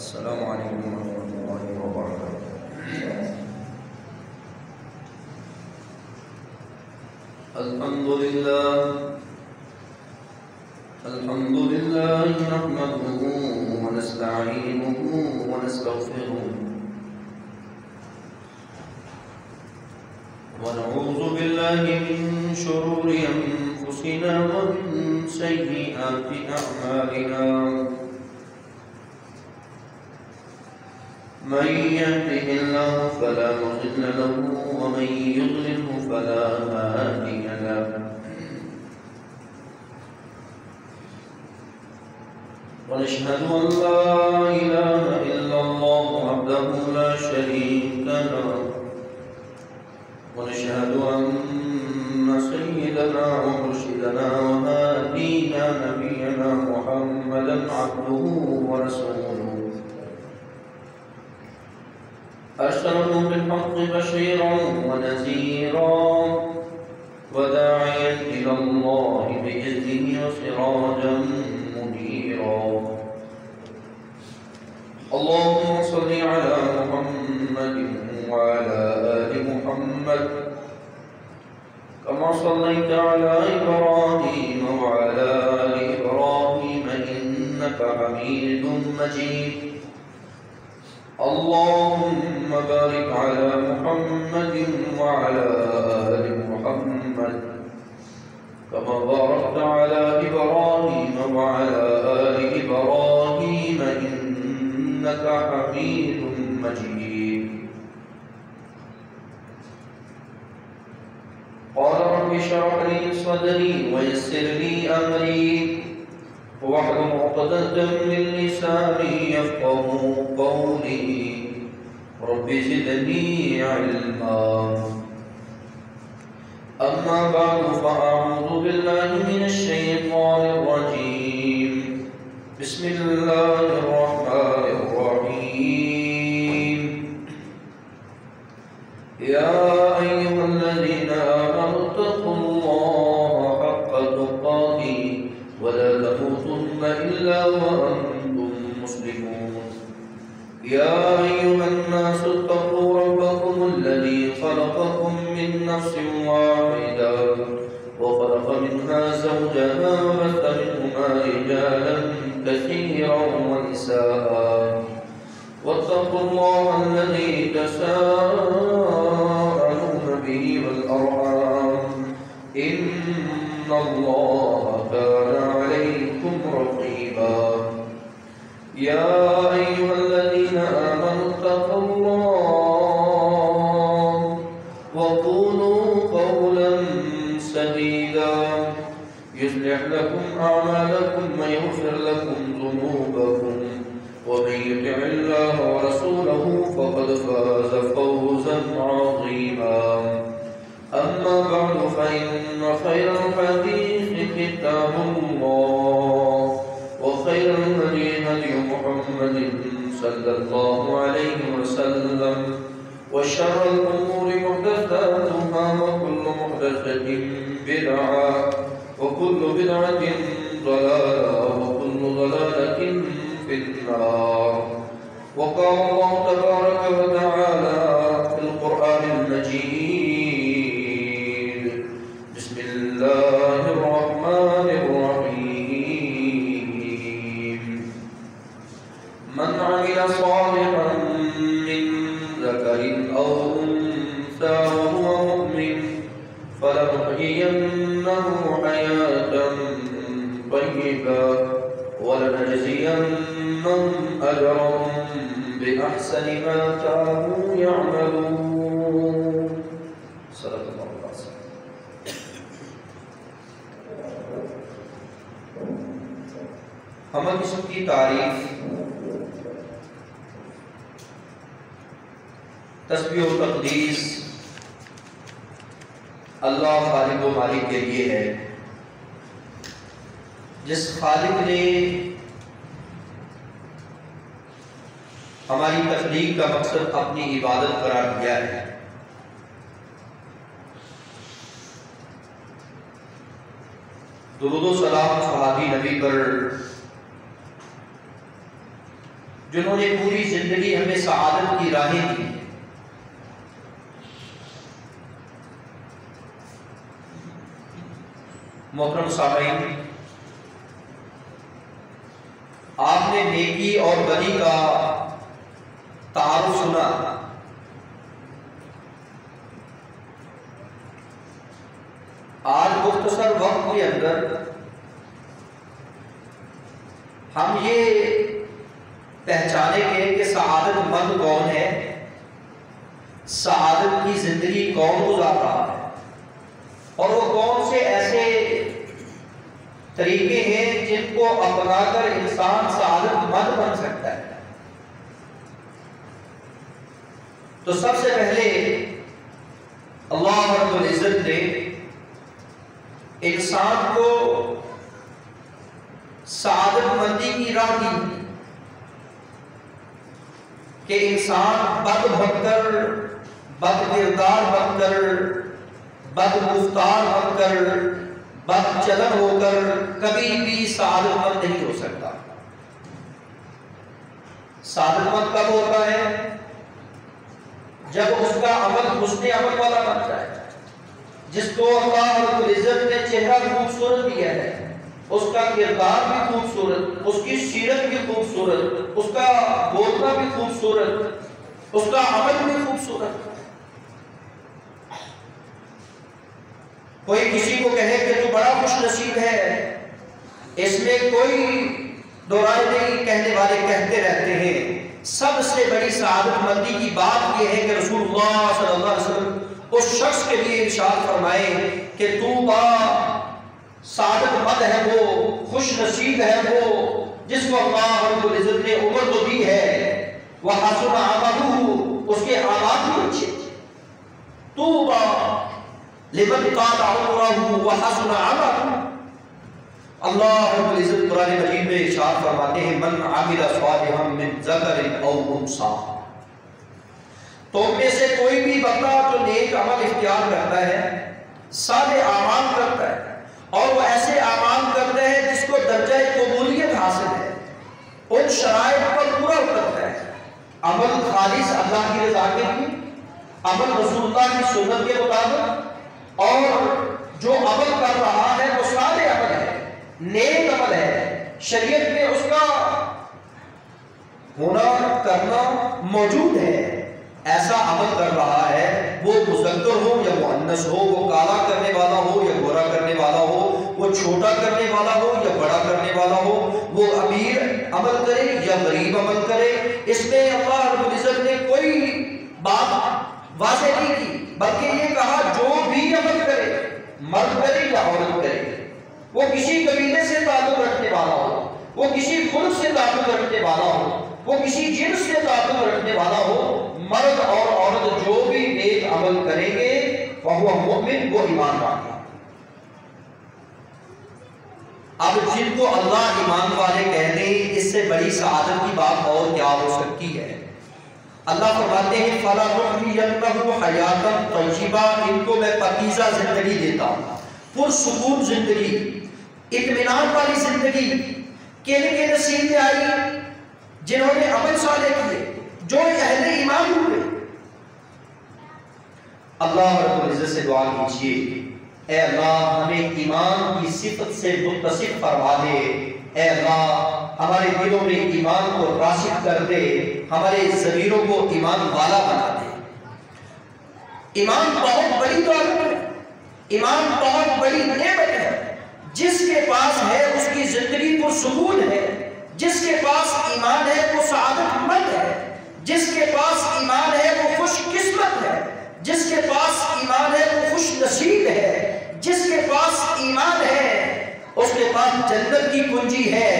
السلام علیکم ورحمۃ اللہ وبرکاتہ۔ الحمد لله نحمده ونستعينه ونستغفره ونعوذ بالله من شرور أنفسنا ومن سيئات أعمالنا، من يهده الله فلا مضل له ومن يضلله فلا هادي له، ونشهد أن لا إله إلا الله وحده لا شريك له، ونشهد أن سيدنا ومرشدنا وهادينا نبينا محمدا عبده ورسوله، أرسله بالحق بشيرا ونذيرا وداعيا إلى الله بإذنه وسراجا منيرا. اللهم صل على محمد وعلى آل محمد كما صليت على إبراهيم وعلى آل إبراهيم إنك حميد مجيد. اللهم بارك على محمد وعلى آل محمد كما باركت على إبراهيم وعلى آل إبراهيم إنك حميد مجيد. قال رب اشرح لي صدري ويسر لي أمري واحلل عقدة من لساني يفقهوا قولي رب زدني علما. أما بعد فأعوذ بالله من الشيطان الرجيم. بسم الله الرحمن الرحيم. يا أيها الذين آمنوا اتقوا الله حق تقاته ولا تموتن إلا وأنتم مسلمون. يا أيها الناس اتقوا ربكم الذي خلقكم من نفس واحدة وخلق منها زوجها وبث منهما رجالا كثيرا ونساء واتقوا الله الذي تساءلون به والأرحام إن الله كان عليكم رقيبا. يا أيها الذين آمنوا اتقوا الله وقولوا قولا سديدا يصلح لكم أعمالكم ويغفر لكم ذنوبكم ومن يطع الله ورسوله فقد فاز فوزا عظيما. أما بعد فإن خير الحديث كتاب الله وخير الهدي هدي محمد صلى الله عليه وسلم وشر الأمور محدثاتها وكل محدثة بدعة وكل بدعة ضلالة وكل ضلالة في النار. وقال الله تبارك وتعالى في القرآن المجيد. بسم الله الرحمن الرحيم. من عمل صالحا من ذكر أو أنثى وهو مؤمن فلنحيينه حياة طيبة ولنجزينهم أجرهم بأحسن ما كانوا يعملون. صدق الله العظيم. حمد اسم کی تعریف تسبیح و تقدیس اللہ خالق و مالک کے لیے ہے، جس خالق نے ہماری تخلیق کا مقصد اپنی عبادت قرار دیا ہے. درود و سلام صحابی نبی پر جنہوں نے پوری زندگی ہمیں سعادت کی راہیں دی. محترم سامعین، آپ نے نیکی اور بدی کا تعارف سنا. آج مختصر وقت کے اندر ہم یہ پہچانیں گے کہ سعادت مند کون ہے، سعادت کی زندگی کون گزار رہا ہے، اور وہ کون سے ایسے طریقے ہیں جن کو اپنا کر انسان سعادت مند بن سکتا ہے. تو سب سے پہلے اللہ رب العزت نے انسان کو سعادت مندی کی راہ دی کہ انسان بد بن کر، بد کردار بن کر، بد گفتار بن کر، بد چلن ہو کر کبھی بھی سعادت مند نہیں ہو سکتا. سعادت مند کب ہوتا ہے؟ جب اس کا عمل حسن عمل والا بن جائے، جس کو اللہ رب العزت نے چہرہ خوبصورت دیا ہے، اس کا کردار بھی خوبصورت، اس کی سیرت بھی خوبصورت، اس کا بولنا بھی خوبصورت، اس کا عمل بھی خوبصورت. کوئی کسی کو کہے کہ تو بڑا خوش نصیب ہے، اس میں کوئی دو رائے نہیں، کہنے والے کہتے رہتے ہیں. سب سے بڑی سعادت مندی کی بات یہ ہے کہ رسول اللہ صلی اللہ علیہ وسلم اس شخص کے لیے ارشاد فرمائے کہ تو سعادت مند ہے وہ، خوش نصیب ہے وہ جس کو اللہ رب العزت نے عمر تو دی ہے، وَحَسُنَ عَمَلُهُ، اس کے اعمال بھی اچھے. طُوبَى لِمَنْ طَالَ عُمُرُهُ وَحَسُنَ عَمَلُهُ. اللہ رب العزت قرآن مجید میں ارشاد فرماتے ہیں من عمل صالحا من ذکر او انثی. تو ان میں سے کوئی بھی بندہ جو نیک عمل اختیار کرتا ہے، صالح اعمال کرتا ہے، اور وہ ایسے اعمال کرتا ہے جس کو درجہ قبولیت حاصل ہے، ان شرائط پر پورا اترتا ہے، عمل خالص اللہ کی رضا کے لیے، عمل رسول اللہ کی سنت کے مطابق، اور جو عمل کر رہا ہے وہ صالح عمل ہے، نیک عمل ہے، شریعت میں اس کا ہونا کرنا موجود ہے. ایسا عمل کر رہا ہے، وہ مذکر ہو یا مؤنث ہو، وہ کالا کرنے والا ہو یا گورا کرنے والا ہو، وہ چھوٹا کرنے والا ہو یا بڑا کرنے والا ہو، وہ امیر عمل کرے یا غریب عمل کرے، اس میں اللہ رب العزت نے کوئی بات واضح نہیں کی، بلکہ یہ کہا جو بھی عمل کرے، مرد کرے یا عورت کرے، وہ کسی قبیلے سے تعلق رکھنے والا ہو، وہ کسی ملک سے تعلق رکھنے والا ہو، وہ کسی جنس سے تعلق رکھنے والا ہو، مرد اور عورت جو بھی نیک عمل کریں گے وہ مومن، وہ ایمان والے. اب جن کو اللہ ایمان والے کہہ دیں، اس سے بڑی سعادت کی بات اور کیا ہو سکتی ہے. اللہ فرماتے ہیں فَلَنُحْيِيَنَّهُ حَيَاتًا طَيِّبَةً، ان کو میں پاکیزہ زندگی دیتا ہوں، پرسکون زندگی، اطمینان والی زندگی. کن کے نصیب میں آئی؟ جنہوں نے عمل صالح کیے، جو اہل ایمان ہوئے. اللہ رب العزت سے دعا کیجیے اے اللہ ہمیں ایمان کی صفت سے متصف فرما دے، اے اللہ ہمارے دلوں میں ایمان کو راسخ کر دے، ہمارے ضمیروں کو ایمان والا بنا دے. ایمان بہت بڑی دولت ہے، ایمان بہت بڑی نعمت ہے. جس کے پاس ہے اس کی زندگی پر سکون ہے، جس کے پاس ایمان ہے وہ سعادت مند ہے، جس کے پاس ایمان ہے وہ خوش قسمت ہے، جس کے پاس ایمان ہے وہ خوش نصیب ہے، جس کے پاس ایمان ہے اس کے پاس جنت کی کنجی ہے،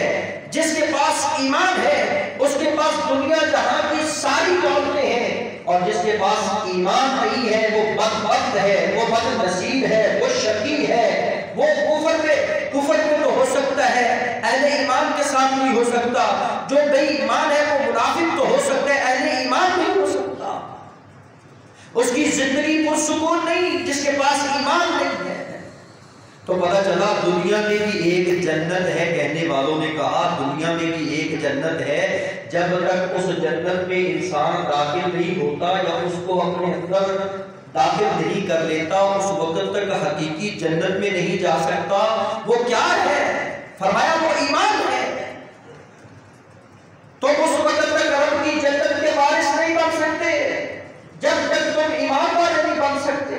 جس کے پاس ایمان ہے اس کے پاس دنیا جہاں کی ساری دولتیں ہیں، اور جس کے پاس ایمان نہیں ہے وہ بدبخت ہے، وہ بد نصیب ہے، وہ شقی ہے. وہ کفر میں تو ہو سکتا ہے، اہل ایمان کے ساتھ نہیں ہو سکتا. جو بے ایمان ہے وہ منافق تو ہو سکتا ہے، اہل ایمان نہیں ہو سکتا. اس کی زندگی پرسکون نہیں جس کے پاس ایمان نہیں ہے. تو پتہ چلا دنیا میں بھی ایک جنت ہے. کہنے والوں نے کہا دنیا میں بھی ایک جنت ہے جب تک اس جنت میں انسان داخل نہیں ہوتا یا اس کو اپنے اندر داخل نہیں کر لیتا، اس وقت تک حقیقی جنت میں نہیں جا سکتا۔ وہ کیا ہے؟ فرمایا وہ ایمان ہے۔ تو اس وقت تک رب کی جنت کے وارث نہیں بن سکتے جب تک تم ایمان والے نہیں بن سکتے،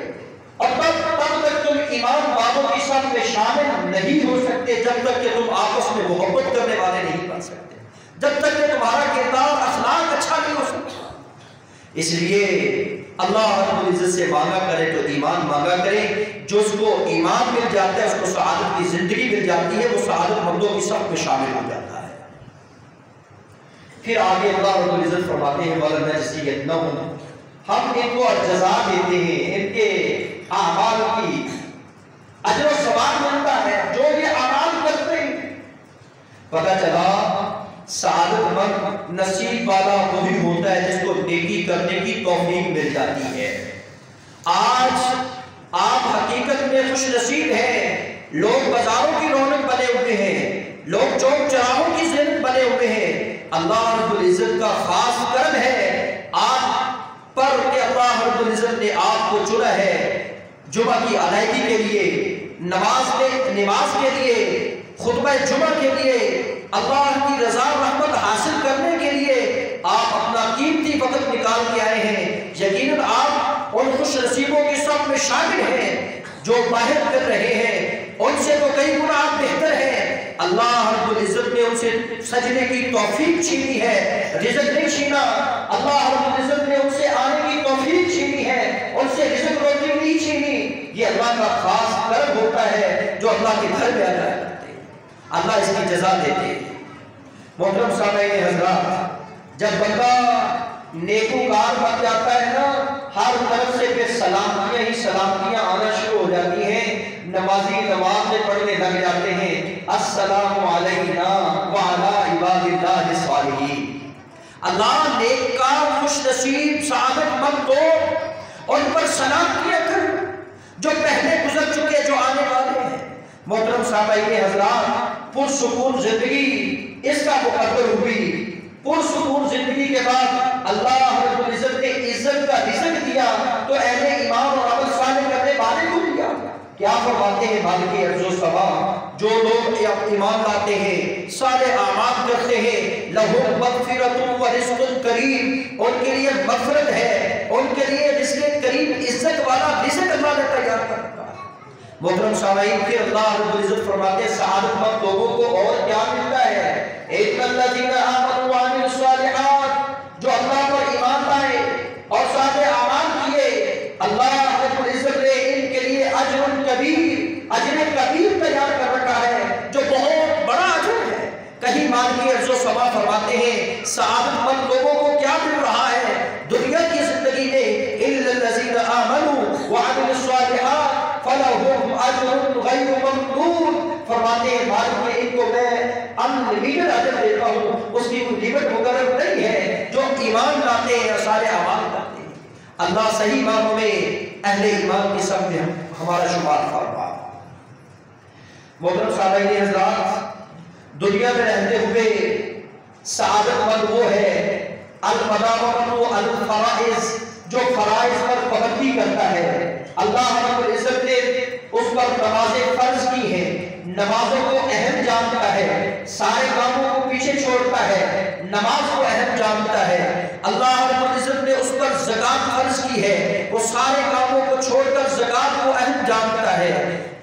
اور تب تک تم ایمان والوں کی صف میں شامل نہیں ہو سکتے جب تک کہ تم آپس میں محبت کرنے والے نہیں بن سکتے، جب تک کہ تمہارا کردار اخلاق اچھا نہیں ہو سکتا۔ اس لیے اللہ رب العزت سے مانگا کرے تو ایمان مانگا کرے، جو اس کو ایمان مل جاتا ہے اس کو سعادت کی زندگی مل جاتی ہے، وہ سعادت مندوں کی صف میں شامل ہو جاتا ہے۔ پھر آگے اللہ رب العزت فرماتے ہیں وَلَنَجْزِيَنَّهُمْ، ہم ان کو جزا دیتے ہیں، ان کے اعمال کی اجر و ثواب ملتا ہے جو یہ اعمال کرتے ہیں۔ پتہ چلا سعادت مند نصیب والا وہی ہوتا ہے جس کو نیکی کرنے کی توفیق مل جاتی ہے۔ آج آپ حقیقت میں خوش نصیب ہیں، لوگ بازاروں کی رونق بنے ہوئے ہیں، لوگ چوک چراہوں کی زینت بنے ہوئے ہیں۔ اللہ رب العزت کا خاص کرم ہے آپ پر کہ اللہ رب العزت نے آپ کو چنا ہے جمعہ کی ادائیگی کے لیے، نماز کے لیے، خطبہ جمعہ کے لیے، اللہ کی رضا رحمت حاصل کرنے کے لیے آپ اپنا قیمتی وقت نکال کے آئے ہیں۔ یقیناً آپ ان خوش نصیبوں کی صف میں شامل ہیں جو باہر کر رہے ہیں، ان سے تو کئی گنا آپ بہتر ہیں۔ اللہ رب العزت نے ان سے سجنے کی توفیق چھینی ہے، رزق نہیں چھینا۔ اللہ رب العزت نے ان سے آنے کی توفیق چھینی ہے، ان سے رزق روزی نہیں چھینی۔ یہ اللہ کا خاص کرم ہوتا ہے جو اللہ کے گھر میں آتا ہے، اللہ اس کی جزا دیتے ہیں۔ محترم سامعین حضرات، جب بندہ نیکوکار بن جاتا ہے نا، ہر طرف سے پھر سلامتیاں ہی سلامتیاں آنا شروع ہو جاتی ہیں۔ نمازی نمازیں پڑھنے لگ جاتے ہیں، السلام علینا وعلی عباد اللہ الصالحین۔ اللہ نیککار خوش نصیب سعادت مند کو ان پر سلامتیاں کر جو پہلے گزر چکے، جو آنے والے ہیں۔ محترم سامعین حضرات، پرسکون زندگی اس کا مقدر ہوئی۔ پرسکون زندگی کے بعد اللہ رب العزت نے عزت کا رزق دیا تو اہل ایمان اور عمل صالح کرنے والے کو دیا۔ کیا فرماتے ہیں مالک ارض و سما، جو لوگ ایمان لاتے ہیں، صالح اعمال کرتے ہیں، لہم مغفرۃ و رزق کریم، ان کے لیے مغفرت ہے، ان کے لیے رزق کریم، عزت والا رزق اللہ نے تیار کرتا ہے۔ محترم سامعین، پھر اللہ رب العزت فرماتے ہیں سعادت مند لوگوں کو اور کیا ملتا ہے؟ اِنَّ الَّذِينَ آمَنُوا وَعَمِلُوا الصَّالِحَاتِ، جو اللہ پر ایمان لائے اور صالح اعمال کیے، اللہ رب العزت نے ان کے لیے اجر کبیر تیار کر رکھا ہے جو بہت بڑا اجر ہے۔ کہیں مالک ارض و سما فرماتے ہیں سعادت مند لوگوں کو کیا مل رہا ہے دنیا کی زندگی میں؟ إِلَّا الَّذِينَ آمَنُوا وَعَمِلُوا الصَّالِحَاتِ فَلَهُمْ أَجْرٌ غَيْرُ مَمْنُونٍ۔ فرماتے ہیں مالک نے ان کو میں انلمیٹڈ اجر دیتا ہوں، اس کی کوئی لیمٹ مقرر نہیں ہے، جو ایمان لاتے ہیں، سارے اعمال کرتے ہیں۔ اللہ صحیح معنوں میں اہل ایمان کی صف میں ہمارا شمار فرما۔ محترم سامعین حضرات، دنیا میں رہتے ہوئے سعادت مند وہ ہے المداومۃ علی الفرائض، جو فرائض پر پابندی کرتا ہے۔ اللہ رب العزت نے اس پر نمازیں فرض کی ہیں، نمازوں کو اہم جانتا ہے، سارے کاموں کو پیچھے چھوڑتا ہے، نماز کو اہم جانتا ہے۔ اللہ رب العزت نے اس پر زکوٰۃ فرض کی ہے، وہ سارے کاموں کو چھوڑ کر زکوٰۃ کو اہم جانتا ہے،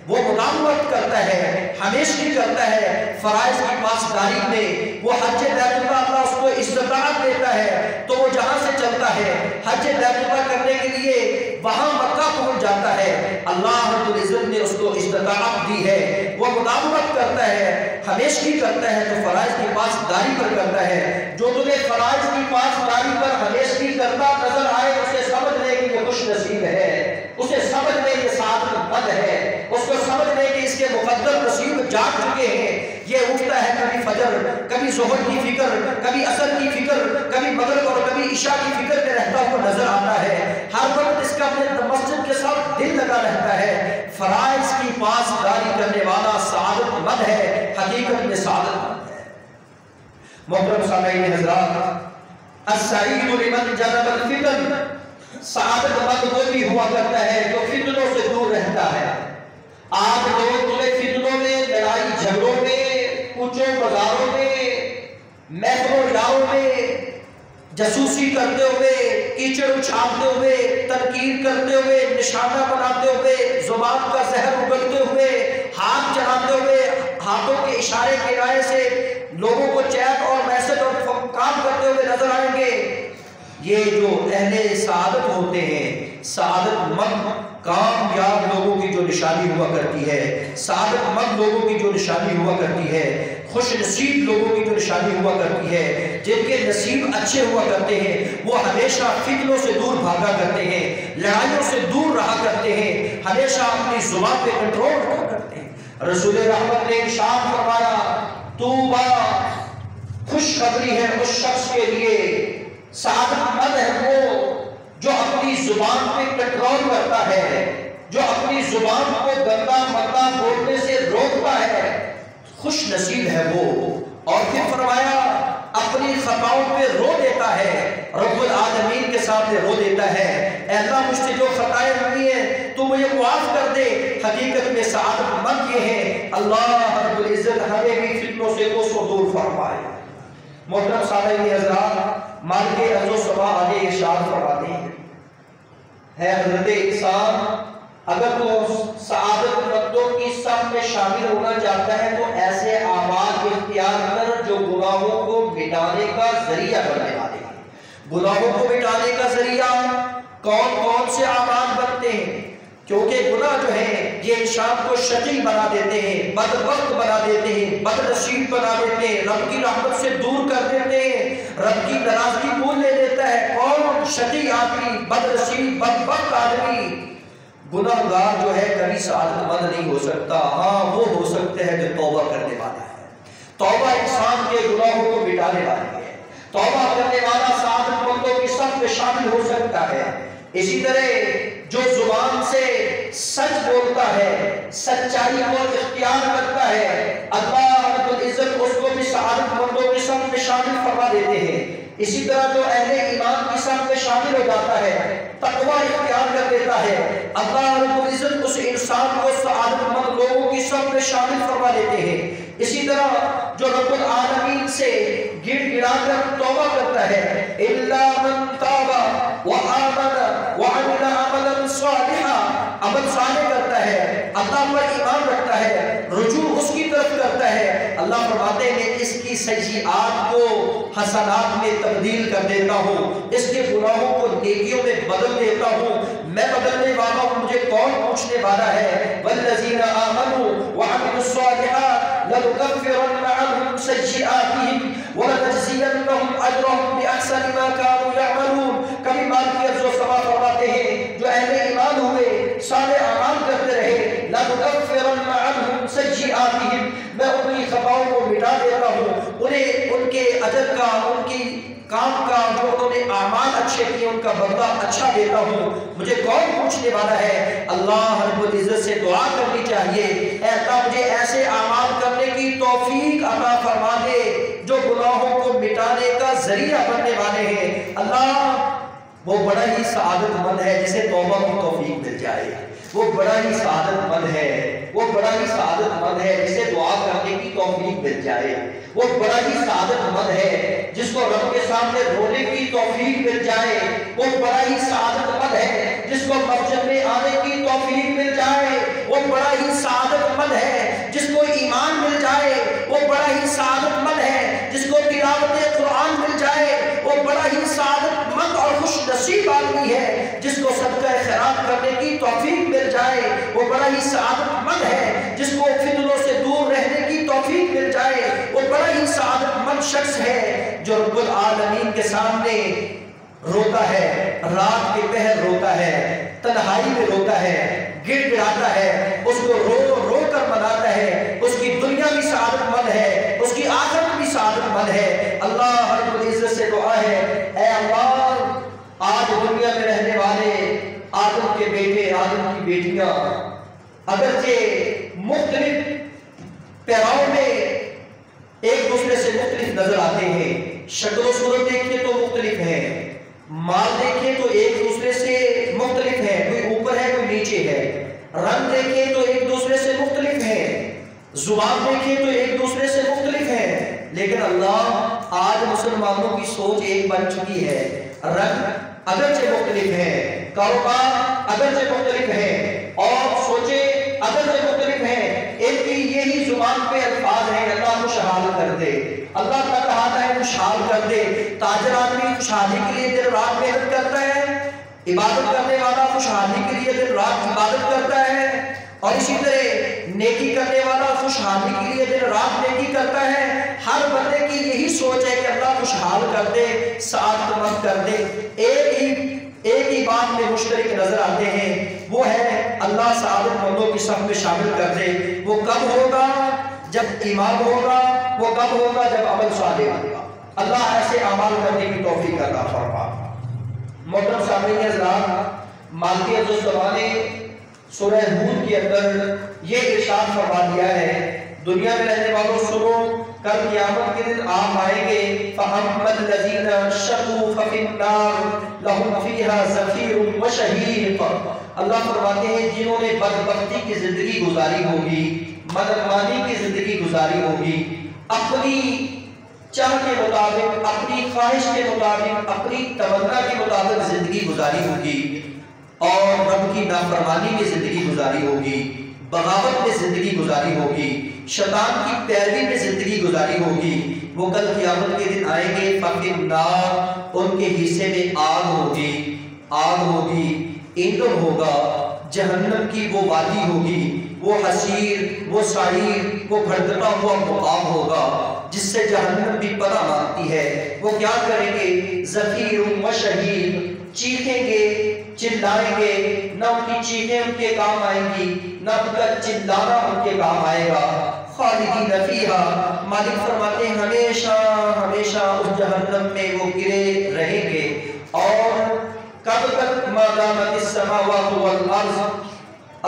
وہ مداومت کرتا ہے، ہمیشگی کرتا ہے فرائض کی پاسداری میں۔ وہ حج بیت اللہ، اللہ اس کو استطاعت دیتا ہے تو وہ جہاں سے چلتا ہے حج بیت اللہ کرنے کے لیے وہاں مکہ پہنچ جاتا ہے۔ اللہ رب العزت نے اس کو استطاعت دی ہے، وہ مداومت کرتا ہے، ہمیشگی کرتا ہے تو فرائض کی پاسداری پر کرتا ہے۔ جو تمہیں فرائض کی پاسداری پر ہمیشگی کرتا نظر آئے اسے سمجھ لے کہ یہ خوش نصیب ہے، اسے سمجھ لے کہ سعادت مند ہے، اس کو سمجھ لے کہ اس کے مقدر نصیب جاگ چکے ہیں۔ یہ اٹھتا ہے کبھی فجر، کبھی ظہر کی فکر، کبھی عصر کی فکر، کبھی مغرب اور کبھی عشاء کی فکر میں رہتا ہوا نظر آتا ہے۔ ہر وقت اس کا اپنے مسجد کے ساتھ دل لگا رہتا ہے۔ فرائض کی پاسداری کرنے والا سعادت مند ہے، حقیقت میں سعادت مند ہے۔ محترم سامعین حضرات، السعید لمن جنب الفتن، سعادت مند وہ بھی ہوا کرتا ہے جو فتنوں سے دور رہتا ہے۔ آج لوگ تمہیں فتنوں میں، لڑائی جھگڑوں میں، کوچوں بازاروں میں، محفلوں لاؤں میں جاسوسی کرتے ہوئے، کیچڑ اچھالتے ہوئے، تنقید کرتے ہوئے، نشانہ بناتے ہوئے، زبان کا زہر اگلتے ہوئے، ہاتھ چلاتے ہوئے، ہاتھوں کے اشارے کنائے سے لوگوں کو چیٹ اور میسج اور کام کرتے ہوئے نظر آئیں گے۔ یہ جو اہل سعادت ہوتے ہیں، سعادت مند کامیاب لوگوں کی جو نشانی ہوا کرتی ہے، سعادت مند لوگوں کی جو نشانی ہوا کرتی ہے، خوش نصیب لوگوں کی جو نشانی ہوا کرتی ہے، جن کے نصیب اچھے ہوا کرتے ہیں، وہ ہمیشہ فتنوں سے دور بھاگا کرتے ہیں، لڑائیوں سے دور رہا کرتے ہیں، ہمیشہ اپنی زبان پہ کنٹرول رکھا کرتے ہیں۔ رسول رحمت نے ارشاد فرمایا، توبہ خوشخبری ہے اس شخص کے لیے، سعادت مند ہے وہ جو اپنی زبان پہ کنٹرول کرتا ہے، جو اپنی زبان کو گندا مندہ بولنے سے روکتا ہے، خوش نصیب ہے وہ۔ اور پھر فرمایا اپنی خطاؤں پہ رو دیتا ہے، رب العالمین کے سامنے رو دیتا ہے، اے اللہ مجھ سے جو خطائیں ہوئی ہیں تو مجھے معاف کر دے۔ حقیقت میں سعادت مند یہ ہے، اللہ رب العزت ہمیں بھی فتنوں سے کو دور فرمائے۔ محترم سامعین حضرات، مالک ارض و سما آگے ارشاد فرماتے ہیں، ہے حضرت انسان اگر تو سعادت مندوں کی صف میں شامل ہونا چاہتا ہے تو ایسے اعمال اختیار کر جو گناہوں کو مٹانے کا ذریعہ بننے والے ہیں۔ گناہوں کو مٹانے کا ذریعہ کون کون سے اعمال بنتے ہیں؟ کیونکہ گناہ جو ہیں یہ انسان کو شقی بنا دیتے ہیں، بدبخت بنا دیتے ہیں، بد نصیب بنا دیتے ہیں، رب کی رحمت سے دور کر دیتے ہیں، رب کی ناراضگی مول لے لیتا ہے۔ کون شقی آدمی، بد نصیب، بدبخت آدمی، گناہگار جو ہے کبھی سعادت مند نہیں ہو سکتا۔ ہاں وہ ہو سکتے ہیں جو توبہ کرنے والا ہے۔ توبہ انسان کے گناہوں کو مٹانے والی ہے۔ توبہ کرنے والا سعادت مندوں کی صف میں شامل ہو سکتا ہے۔ اسی طرح جو زبان سے سچ بولتا ہے، سچائی کو اختیار کرتا ہے، اللہ رب العزت اس کو بھی سعادت مندوں کی صف میں شامل فرما دیتے ہیں۔ اسی طرح جو اہل ایمان کی صف میں شامل ہو جاتا ہے، تقوی اختیار کر دیتا ہے، اللہ رب العزت اس انسان کو سعادت مند لوگوں کی صف میں شامل فرما دیتے ہیں۔ اسی طرح جو رب العالمین سے گڑ گڑا کر توبہ کرتا ہے، الا من تاب وآمن وعمل عملا صالحا، عمل صالح کرتا ہے، اللہ پر ایمان رکھتا ہے، رجوع اس کی طرف کرتا ہے، اللہ فرماتے ہیں اس کی سیئات کو حسنات میں تبدیل کر دیتا ہوں، اس کے گناہوں کو نیکیوں میں بدل دیتا ہوں، میں بدلنے والا ہوں، مجھے کون پوچھنے والا ہے؟ والذین آمنوا وعملوا الصالحات لنکفرن عنہم سیئاتہم ولنجزینہم اجرہم بأحسن ما كانوا یعملون۔ کبھی مالک ارض و سما فرماتے ہیں جو اہل ایمان ہوئے، صالح اعمال کرتے رہے، لنکفرن عنہم سیئاتہم، میں ان کی خطاؤں کو مٹا دیتا ہوں، انہیں ان کے اجر کا، ان کی کام کا، جو انہوں نے اعمال اچھے کیے ان کا بدلہ اچھا دیتا ہوں، مجھے کون پوچھنے والا ہے؟ اللہ رب العزت سے دعا کرنی چاہیے، اے اللہ مجھے ایسے اعمال کرنے کی توفیق عطا فرما دے جو گناہوں کو مٹانے کا ذریعہ بننے والے ہیں۔ اللہ وہ بڑا ہی سعادت مند ہے جسے توبہ کی توفیق مل جائے، وہ بڑا ہی سعادت مند ہے، وہ بڑا ہی سعادت مند ہے جسے دعا کرنے کی توفیق مل جائے، وہ بڑا ہی سعادت مند ہے جس کو رب کے سامنے رونے کی توفیق مل جائے، وہ بڑا ہی سعادت مند ہے جس کو مسجد میں آنے کی توفیق مل جائے، وہ بڑا ہی سعادت مند ہے جس کو ایمان مل جائے، وہ بڑا ہی سعادت مند ہے جس کو تلاوت قرآن مل جائے، وہ بڑا ہی سعادت مند اور خوش نصیب آدمی ہے جس کو صدقہ خیرات کرنے کی توفیق مل جائے، وہ بڑا ہی سعادت مند ہے جس کو فتنوں سے دور رہنے کی توفیق مل جائے، وہ بڑا ہی سعادت مند شخص ہے جو رب العالمین کے سامنے روتا ہے، رات کے پہر روتا ہے، تنہائی میں روتا ہے، گڑ گڑاتا ہے، اس کو رو رو کر مناتا ہے، اس کی دنیا بھی سعادت مند ہے، اس کی آخرت بھی سعادت مند ہے۔ اللہ رب العزت سے دعا ہے، اے اللہ آج دنیا میں رہنے والے آدم کے بیٹے، آدم کی بیٹیاں اگرچہ مختلف پیراؤں میں ایک دوسرے سے مختلف نظر آتے ہیں، شکل و صورت دیکھیں تو مختلف ہے، مال دیکھیں تو ایک دوسرے سے مختلف ہے، کوئی اوپر ہے کوئی نیچے ہے، رنگ دیکھیں تو ایک دوسرے سے مختلف ہے، زبان دیکھیں تو ایک دوسرے سے مختلف ہے، لیکن اللہ آج مسلمانوں کی سوچ ایک بن چکی ہے۔ رنگ اگرچہ مختلف ہے، کاروبار اگرچہ مختلف ہے، اور سوچیں اگرچہ مختلف ہیں، ان کی یہی زبان پہ الفاظ ہیں، اللہ خوشحال کر دے، اللہ کا کہا ہے خوشحال کر دے۔ تاجر آدمی خوشحالی کے لیے دن رات محنت کرتا ہے، عبادت کرنے والا خوشحالی کے لیے دن رات عبادت کرتا ہے، اور اسی طرح نیکی کرنے والا خوشحالی کے لیے دن رات نیکی کرتا ہے۔ ہر بندے کی یہی سوچ ہے کہ اللہ خوشحال کر دے، سعادت مند کر دے۔ ایک ہی بات میں مشترک نظر آتے ہیں، وہ ہے اللہ سعادت مندوں کی صف میں شامل کر دے۔ وہ کب ہوگا؟ جب ایمان ہوگا۔ وہ کب ہوگا؟ جب عمل صالح ہوگا۔ اللہ ایسے اعمال کرنے کی توفیق عطا فرمائے۔ محترم سامعین حضرات، مالک الزمان نے سورہ ہود کے اندر یہ ارشاد فرما دیا ہے، دنیا میں رہنے والوں سنو، کل قیامت کے دن آپ آئیں گے، فَأَمَّا الَّذِينَ شَقُوا فَفِي النَّارِ لَهُمْ فِيهَا زَفِيرٌ وَشَهِيقٌ۔ اللہ فرماتے ہیں جنہوں نے بدبختی کی زندگی گزاری ہوگی، بدعنوانی کی زندگی گزاری ہوگی، اپنی چاہ کے مطابق، اپنی خواہش کے مطابق، اپنی تمنا کے مطابق زندگی گزاری ہوگی، اور رب کی نافرمانی میں زندگی گزاری ہوگی، بغاوت میں زندگی گزاری ہوگی، شیطان کی پیروی میں زندگی گزاری ہوگی، وہ کل قیامت کے دن آئیں گے، فَفِي النَّارِ، ان کے حصے میں آگ ہوگی، آگ ہوگی، ایندھن ہوگا، جہنم کی وہ وادی ہوگی، وہ حسیر، وہ سعیر، وہ بھڑکتا ہوا مقام ہوگا جس سے جہنم بھی پناہ مانگتی ہے۔ وہ کیا کریں گے؟ زفیر و شہیر، چیخیں گے، چلائیں گے، نہ ان کی چیخیں ان کے کام آئیں گی، نہ ان کا چلانا ان کے کام آئے گا۔ خالدین فیہا، مالک فرماتے ہیں ہمیشہ ہمیشہ اس جہنم میں وہ گرے رہیں گے۔ اور کب تک؟ ما دامت السماوات والارض،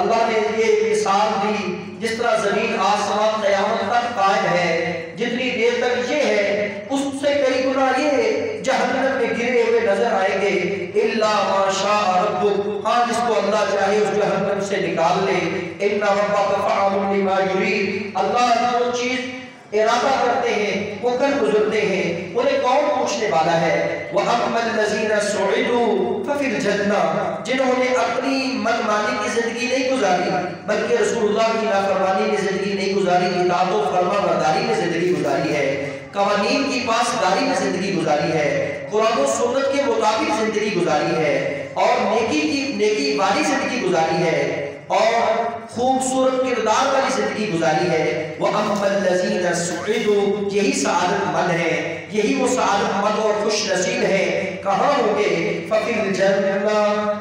اللہ نے یہ مثال دی، جس طرح زمین آسمان قیامت تک قائم ہے، جتنی دیر تک یہ ہے اس سے کئی گنا یہ جہنم میں گرے ہوئے نظر آئیں گے۔ الا ما شاء ربک، ہاں جس کو اللہ چاہے اس جہنم سے نکال لے۔ ان ربک فعال لما یرید، اللہ جو چیز ارادہ کرتے ہیں وہ کر گزرتے ہیں، انہیں کون پوچھنے والا ہے؟ وَأَمَّا الَّذِينَ سُعِدُوا فَفِي الْجَنَّةِ، جنہوں نے اپنی منمانی کی زندگی نہیں گزاری بلکہ رسول اللہ کی نافرمانی کی زندگی نہیں گزاری، اطاعت و فرما برداری میں زندگی گزاری ہے، قوانین کی پاسداری میں زندگی گزاری ہے، قرآن و سنت کے مطابق زندگی گزاری ہے، اور نیکی والی زندگی گزاری ہے، اور خوبصورت کردار والی زندگی گزاری ہے۔ وَأَمَّا الَّذِينَ سُعِدُوا، یہی سعادت مند ہے، یہی وہ سعادت مند اور خوش نصیب ہے۔ کہاں ہوں گے؟ فَفِي الْجَنَّةِ،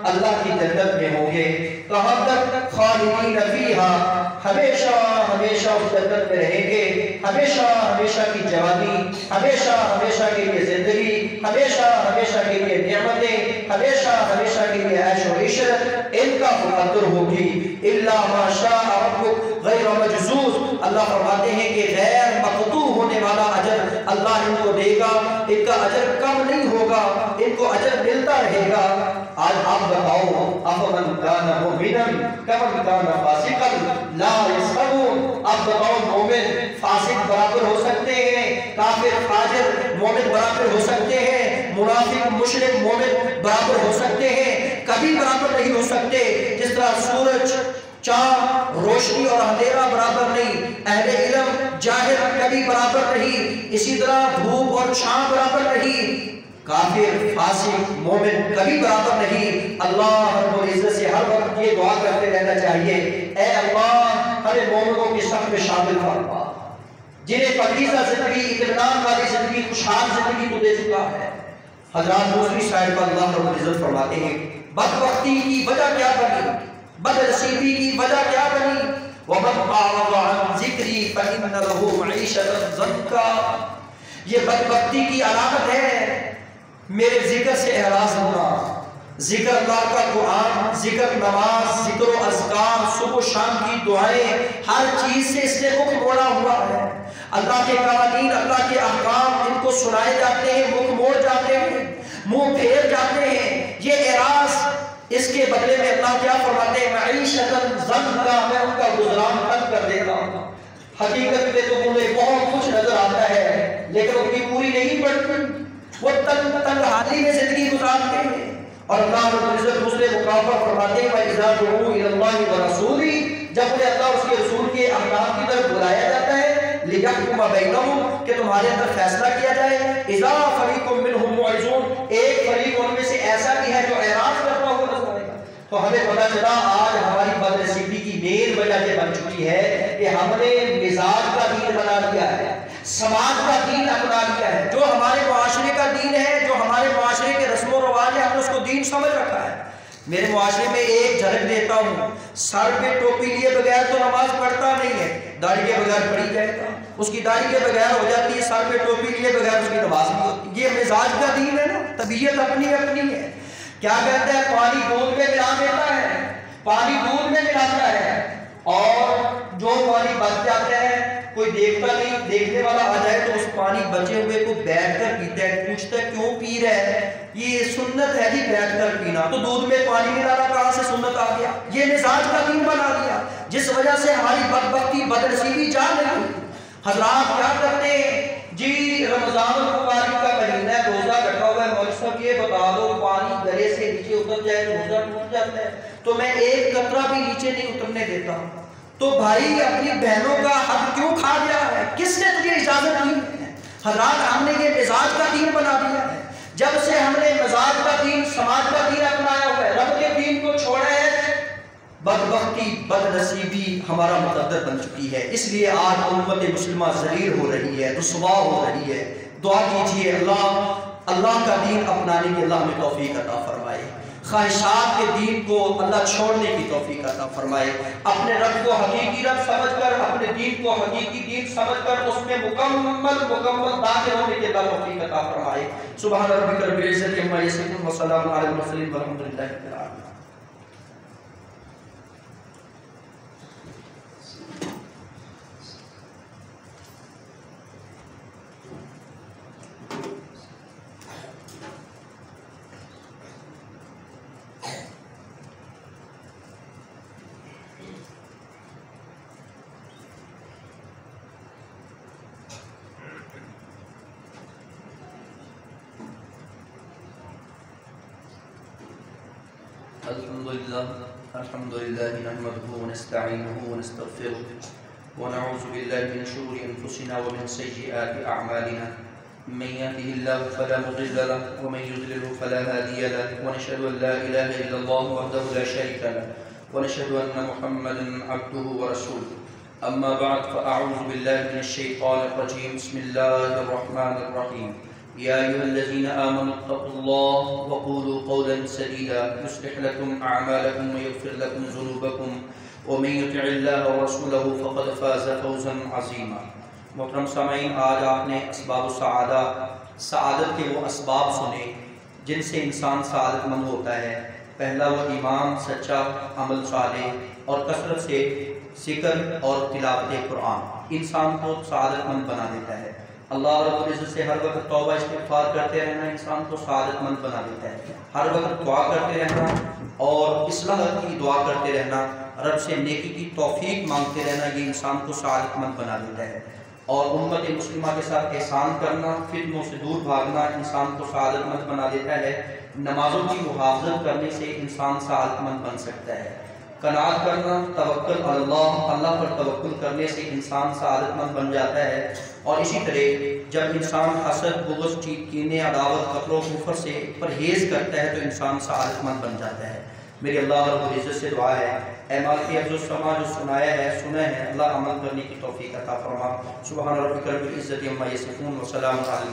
اللہ کی جنت میں ہوں گے۔ کہاں تک؟ خالدین فیہا، ہمیشہ ہمیشہ اس جنت میں رہیں گے، ہمیشہ ہمیشہ کی جوانی، ہمیشہ ہمیشہ کے لیے زندگی، ہمیشہ ہمیشہ کے لیے نعمتیں، ہمیشہ ہمیشہ کے لیے عیش و عشرت ان کا مقدر ہوگی۔ الا ما شاء ربک غیر مجزوز، اللہ فرماتے ہیں کہ غیر مقطوع ہونے والا اجر اللہ ان کو دے گا، ان کا اجر کم نہیں ہوگا، ان کو اجر ملتا رہے گا۔ آج آپ بتاؤ، افمن کان مؤمنا کمن کان فاسقا لا یستوون، آپ بتاؤ مومن فاسق برابر ہو سکتے ہیں؟ کافر فاجر مومن برابر ہو سکتے ہیں؟ منافق مشرک مومن برابر ہو سکتے ہیں؟ کبھی برابر نہیں ہو سکتے۔ جس طرح سورج چاند روشنی اور اندھیرا برابر نہیں، اہل علم جاہل کبھی برابر نہیں، اسی طرح دھوپ اور چھاؤں برابر نہیں، کافر فاسق مومن کبھی برابر نہیں۔ اللہ رب العزت سے ہر وقت یہ دعا کرتے رہنا چاہیے، اے اللہ ہمیں مومنوں کی صف میں شامل فرما، جنہیں پاکیزہ زندگی، اطمینان والی زندگی، خوشحال زندگی تو دے چکا ہے۔ حضرات دوسری سائڈ پر اللہ رب العزت فرماتے ہیں بدبختی کی وجہ کیا بنی، بدنصیبی کی وجہ کیا بنی؟ وَمَنْ أَعْرَضَ عَنْ ذِكْرِي فَإِنَّ لَهُ مَعِيشَةً ضَنْكًا، یہ بدبختی کی علامت ہے میرے ذکر سے اعراض ہونا، ذکر اللہ کا قرآن، ذکر نماز، ذکر و اذکار، صبح و شام کی دعائیں، ہر چیز سے اس نے مکھ موڑا ہوا ہے۔ اللہ کے قوانین، اللہ کے احکام ان کو سنائے جاتے ہیں، منہ موڑ جاتے ہیں، منہ پھیر جاتے ہیں، یہ اعراض، اس کے بدلے میں اللہ کیا فرماتے ہیں؟ معیشتاً ضنکا، میں ان کا گزران تنگ کر دیتا ہوں۔ حقیقت میں تو انہیں بہت کچھ نظر آتا ہے لیکن ان کی پوری نہیں پڑتی، وہ تنگ حالی میں زندگی گزارتے ہیں۔ اور اللہ رب العزت دوسرے مقام پر فرماتے ہیں وَإِذَا دُعُوا إِلَى اللَّهِ وَرَسُولِهِ، جب انہیں اللہ اس کے رسول کے احکام کی طرف بلایا جاتا ہے لِيَحْكُمَ بَيْنَهُمْ، کہ تمہارے اندر فیصلہ کیا جائے، إِذَا فَرِيقٌ مِّنْهُمْ مُعْرِضُونَ، ایک فریق ان میں سے ایسا بھی ہے جو اعراض کرتا ہوا نظر آئے گا۔ تو ہمیں پتہ چلا آج ہماری بدنصیبی کی مین وجہ یہ بن چکی ہے کہ ہم نے مزاج کا دین بنا لیا ہے، سماج کا دین اپنا لیا ہے، جو ہمارے معاشرے کا دین ہے، جو ہمارے معاشرے کے رسم و رواج ہے، ہم نے اس کو دین سمجھ رکھا ہے۔ میرے معاشرے میں ایک جھلک دیتا ہوں، سر پہ ٹوپی لیے بغیر تو نماز پڑھتا نہیں ہے، داڑھی کے بغیر پڑھی جائے گا، اس کی داڑھی کے بغیر ہو جاتی ہے، سر پہ ٹوپی لیے بغیر اس کی نماز نہیں ہوتی۔ یہ مزاج کا دین ہے نا، طبیعت اپنی اپنی ہے۔ کیا کہتا ہے؟ پانی دودھ میں ملا دیتا ہے، پانی دودھ میں ملاتا ہے، اور جو پانی بچ جاتا ہے کوئی دیکھتا نہیں، دیکھنے والا آ جائے تو اس پانی بچے ہوئے کو بیٹھ کر پیتا ہے، پوچھتا ہے کیوں پی رہا ہے؟ یہ سنت ہے جی بیٹھ کر پینا، تو دودھ میں پانی ملانا کہاں سے سنت آ گیا؟ یہ مزاج کا دین بنا دیا، جس وجہ سے ہماری بدبختی بدنصیبی جان نہیں۔ حضرات کیا کرتے ہیں جی؟ رمضان المبارک کا مہینہ ہے، روزہ رکھا ہوا ہے، مولوی صاحب یہ بتا دو پانی گلے سے نیچے اتر جائے روزہ ٹوٹ جاتا ہے، تو میں ایک قطرہ بھی نیچے نہیں اترنے دیتا ہوں۔ تو بھائی اپنی بہنوں کا حق کیوں کھا گیا ہے؟ کس نے تجھے اجازت دی ہے؟ حضرات ہم نے یہ مزاج کا دین بنا دیا ہے۔ جب سے ہم نے مزاج کا دین، سماج کا دین اپنایا ہوا ہے، رب کے دین کو چھوڑا ہے، بدبختی بدنصیبی ہمارا مقدر بن چکی ہے۔ اس لیے آج امت مسلمہ ذلیل ہو رہی ہے، رسوا ہو رہی ہے۔ دعا کیجئے اللہ کا دین اپنانے کی اللہ ہمیں توفیق عطا فرمائے، خواہشات کے دین کو اللہ چھوڑنے کی توفیق عطا فرمائے، اپنے رب کو حقیقی رب سمجھ کر، اپنے دین کو حقیقی دین سمجھ کر اس میں مکمل داخل ہونے کی اللہ توفیق عطا فرمائے۔ سبحان ربک رب العزت عما یصفون وسلام علی المرسلین والحمد للہ رب العالمین۔ الحمد لله نحمده ونستعينه ونستغفره ونعوذ بالله من شرور أنفسنا ومن سيئات أعمالنا، من يهده الله فلا مضل له ومن يضلل فلا هادي له، ونشهد أن لا إله إلا الله وحده لا شريك له، ونشهد أن محمدا عبده ورسوله، أما بعد فأعوذ بالله من الشيطان الرجيم، بسم الله الرحمن الرحيم، يا أيها الذين آمنوا اتقوا الله وقولوا قولا سديدا يصلح لكم أعمالكم ويغفر لكم ذنوبكم ومن يطع الله ورسوله فقد فاز فوزا عظيما۔ محترم سامعین، آج آپ نے اسباب سعادت کے وہ اسباب سنے جن سے انسان سعادت مند ہوتا ہے۔ پہلا وہ ایمان سچا، عمل صالح اور کثرت سے ذکر اور تلاوت قرآن انسان کو سعادت مند بنا دیتا ہے۔ اللہ رب العزت سے ہر وقت توبہ استغفار کرتے رہنا انسان کو سعادت مند بنا دیتا ہے۔ ہر وقت دعا کرتے رہنا اور اصلاح کی دعا کرتے رہنا، رب سے نیکی کی توفیق مانگتے رہنا، یہ انسان کو سعادت مند بنا دیتا ہے۔ اور امت مسلمہ کے ساتھ احسان کرنا، فتنوں سے دور بھاگنا انسان کو سعادت مند بنا دیتا ہے۔ نمازوں کی محافظت کرنے سے انسان سعادت مند بن سکتا ہے۔ قناعت کرنا، توکل اللہ پر توکل کرنے سے انسان سعادت مند بن جاتا ہے۔ اور اسی طرح جب انسان حسد، بغض، کینے، عداوت، قتل و کفر سے پرہیز کرتا ہے تو انسان سعادت مند بن جاتا ہے۔ میری اللہ رب العزت سے دعا ہے، اے مالک ارض و سما جو سنا ہے اللہ عمل کرنے کی توفیق عطا فرما۔ سبحان ربک رب العزت عما یصفون وسلام علی